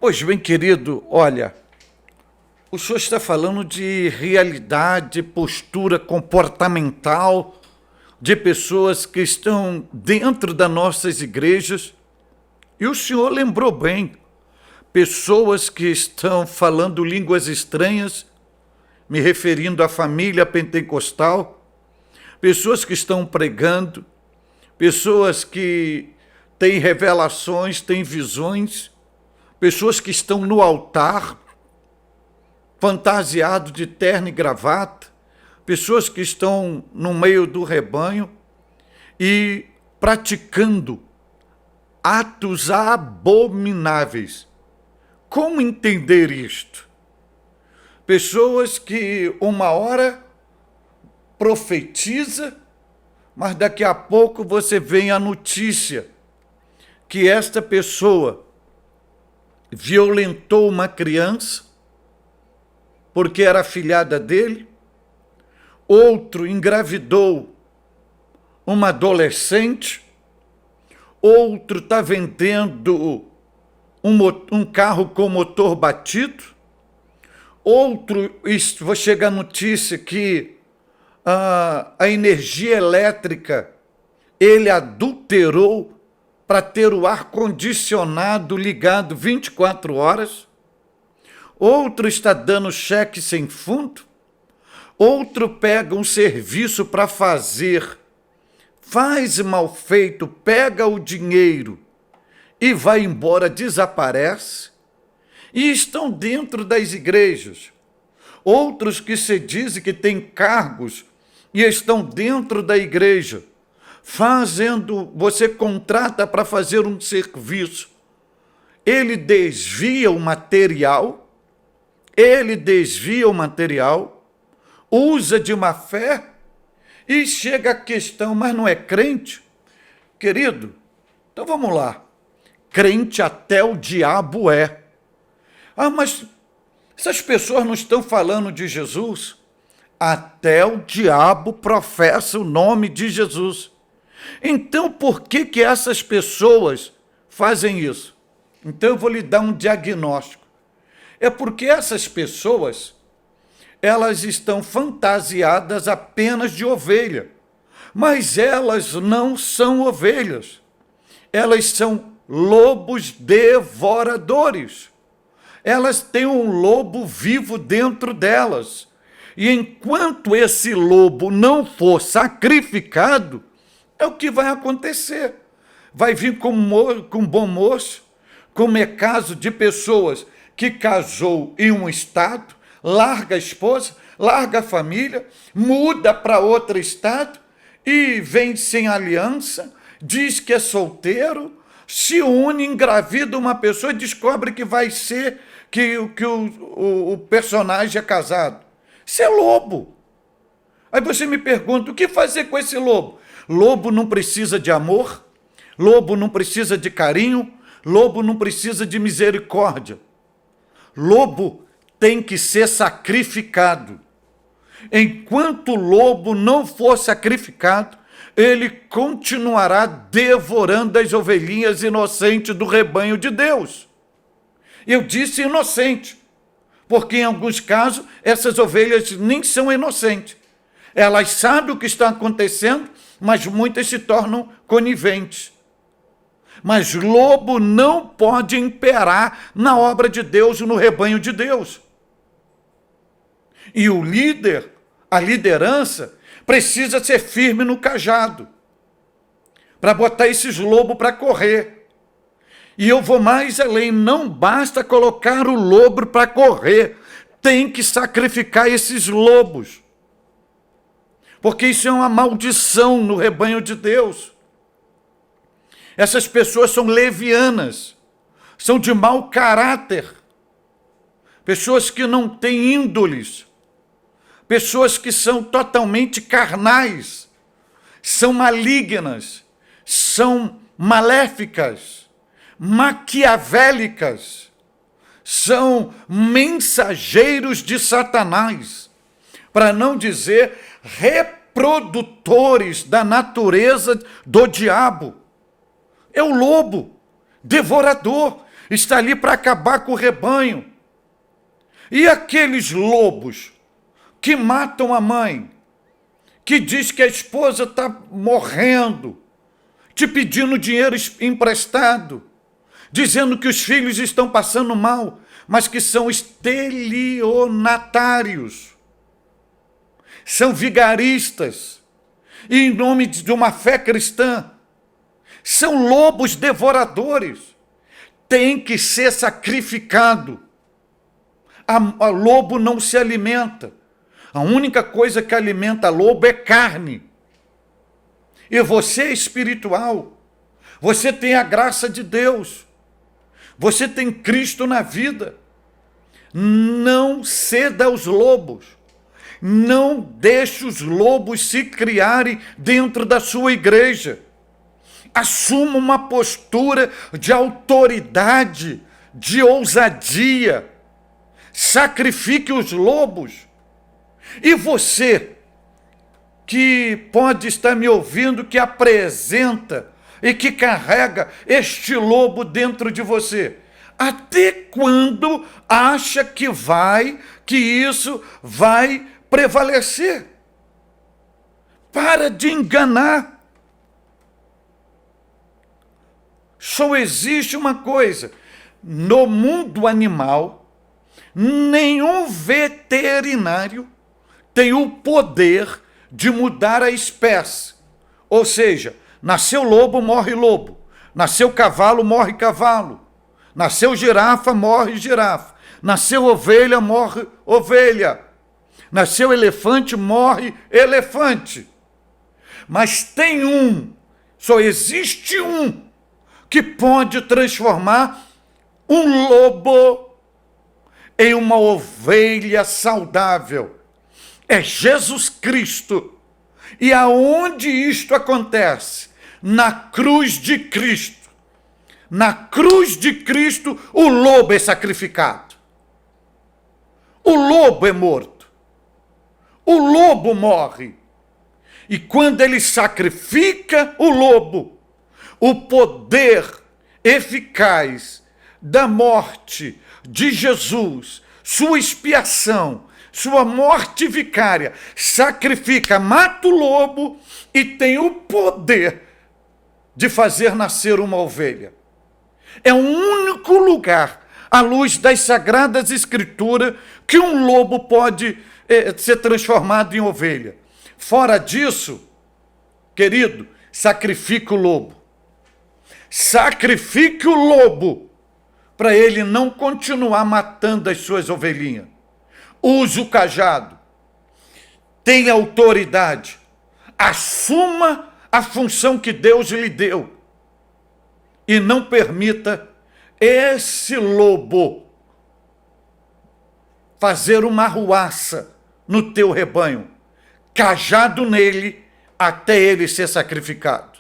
Pois bem, querido, olha, o senhor está falando de realidade, postura comportamental de pessoas que estão dentro das nossas igrejas, e o senhor lembrou bem, pessoas que estão falando línguas estranhas, me referindo à família pentecostal, pessoas que estão pregando, pessoas que têm revelações, têm visões, pessoas que estão no altar, fantasiado de terno e gravata, pessoas que estão no meio do rebanho e praticando atos abomináveis. Como entender isto? Pessoas que uma hora profetiza, mas daqui a pouco você vem a notícia que esta pessoa violentou uma criança porque era afilhada dele, outro engravidou uma adolescente, outro está vendendo um carro com motor batido, outro, chega a notícia que a energia elétrica ele adulterou para ter o ar-condicionado ligado 24 horas, outro está dando cheque sem fundo, outro pega um serviço para fazer, faz mal feito, pega o dinheiro e vai embora, desaparece, e estão dentro das igrejas. Outros que se dizem que têm cargos e estão dentro da igreja, você contrata para fazer um serviço, ele desvia o material, usa de má fé, e chega a questão, mas não é crente? Querido, então vamos lá, crente até o diabo é. Mas essas pessoas não estão falando de Jesus? Até o diabo professa o nome de Jesus. Então, por que essas pessoas fazem isso? Então, eu vou lhe dar um diagnóstico. É porque essas pessoas, elas estão fantasiadas apenas de ovelha, mas elas não são ovelhas. Elas são lobos devoradores. Elas têm um lobo vivo dentro delas. E enquanto esse lobo não for sacrificado, é o que vai acontecer. Vai vir com bom moço, como é caso de pessoas que casou em um estado, larga a esposa, larga a família, muda para outro estado e vem sem aliança, diz que é solteiro, se une, engravida uma pessoa e descobre que vai ser que o personagem é casado. Isso é lobo. Aí você me pergunta, o que fazer com esse lobo? Lobo não precisa de amor, lobo não precisa de carinho, lobo não precisa de misericórdia. Lobo tem que ser sacrificado. Enquanto o lobo não for sacrificado, ele continuará devorando as ovelhinhas inocentes do rebanho de Deus. Eu disse inocente, porque em alguns casos essas ovelhas nem são inocentes. Elas sabem o que está acontecendo, mas muitas se tornam coniventes. Mas lobo não pode imperar na obra de Deus, no rebanho de Deus. E o líder, a liderança, precisa ser firme no cajado, para botar esses lobos para correr. E eu vou mais além, não basta colocar o lobo para correr, tem que sacrificar esses lobos. Porque isso é uma maldição no rebanho de Deus. Essas pessoas são levianas, são de mau caráter, pessoas que não têm índoles, pessoas que são totalmente carnais, são malignas, são maléficas, maquiavélicas, são mensageiros de Satanás, para não dizer reprodutores da natureza do diabo. É o lobo devorador, está ali para acabar com o rebanho. E aqueles lobos que matam a mãe, que diz que a esposa está morrendo, te pedindo dinheiro emprestado, dizendo que os filhos estão passando mal, mas que são estelionatários, são vigaristas, e em nome de uma fé cristã, são lobos devoradores, tem que ser sacrificado. A lobo não se alimenta, a única coisa que alimenta lobo é carne. E você é espiritual, você tem a graça de Deus, você tem Cristo na vida. Não ceda aos lobos, não deixe os lobos se criarem dentro da sua igreja. Assuma uma postura de autoridade, de ousadia, sacrifique os lobos. E você, que pode estar me ouvindo, que apresenta e que carrega este lobo dentro de você, até quando acha que isso vai prevalecer? Para de enganar. Só existe uma coisa: no mundo animal, nenhum veterinário tem o poder de mudar a espécie. Ou seja, nasceu lobo, morre lobo. Nasceu cavalo, morre cavalo. Nasceu girafa, morre girafa. Nasceu ovelha, morre ovelha. Nasceu elefante, morre elefante. Mas tem só existe um, que pode transformar um lobo em uma ovelha saudável. É Jesus Cristo. E aonde isto acontece? Na cruz de Cristo. Na cruz de Cristo, o lobo é sacrificado. O lobo é morto. O lobo morre. E quando ele sacrifica o lobo, o poder eficaz da morte de Jesus, sua expiação, sua morte vicária, sacrifica, mata o lobo e tem o poder de fazer nascer uma ovelha. É o único lugar, à luz das Sagradas Escrituras, que um lobo pode ser transformado em ovelha. Fora disso, querido, sacrifique o lobo. Sacrifique o lobo para ele não continuar matando as suas ovelhinhas. Use o cajado. Tenha autoridade. Assuma a função que Deus lhe deu. E não permita esse lobo fazer uma arruaça no teu rebanho. Cajado nele até ele ser sacrificado.